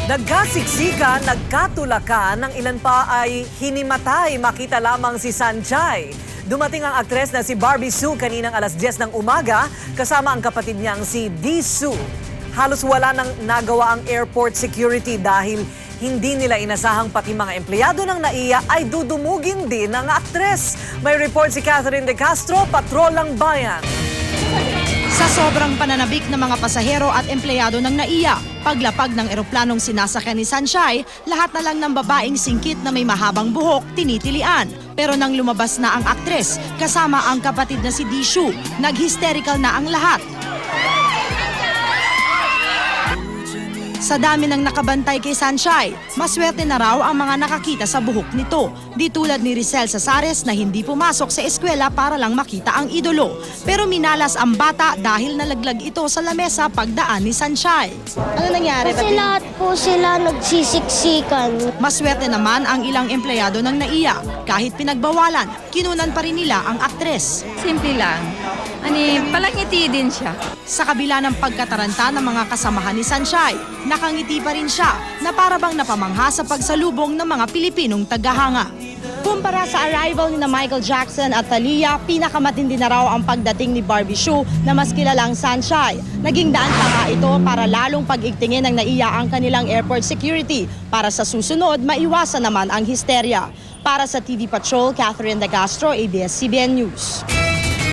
Nagkasiksikan, nagkatulakan, ng ilan pa ay hinimatay. Makita lamang si Sanjay. Dumating ang aktres na si Barbie Sue kaninang alas 10 ng umaga kasama ang kapatid niyang si Dee Sue. Halos wala nang nagawa ang airport security dahil hindi nila inasahang pati mga empleyado ng NAIA ay dudumugin din ng aktres. May report si Catherine De Castro, Patrolang Bayan. Sa sobrang pananabik ng mga pasahero at empleyado ng NAIA, paglapag ng eroplanong sinasakyan ni Sanjay, lahat na lang ng babaeng singkit na may mahabang buhok tinitilian. Pero nang lumabas na ang aktres, kasama ang kapatid na si Dee Sue, nag-hysterical na ang lahat. Sa dami ng nakabantay kay Sanjay, maswerte na raw ang mga nakakita sa buhok nito. Di tulad ni Rizal Sasares na hindi pumasok sa eskwela para lang makita ang idolo. Pero minalas ang bata dahil nalaglag ito sa lamesa pagdaan ni Sanjay. Ano nangyari? Kasi lahat po sila nagsisiksikan. Maswerte naman ang ilang empleyado ng NAIA. Kahit pinagbawalan, kinunan pa rin nila ang aktres. Simple lang. Palangiti din siya. Sa kabila ng pagkataranta ng mga kasamahan ni Sanjay, nakangiti pa rin siya na para bang napamangha sa pagsalubong ng mga Pilipinong tagahanga. Kumpara sa arrival ni Michael Jackson at Thalia, pinakamatindi na raw ang pagdating ni Barbie Sue na mas kilalang Sanjay. Naging daan pa nga ito para lalong pag-igtingin ng NAIA ang kanilang airport security para sa susunod maiwasan naman ang histerya. Para sa TV Patrol, Catherine De Castro, ABS-CBN News.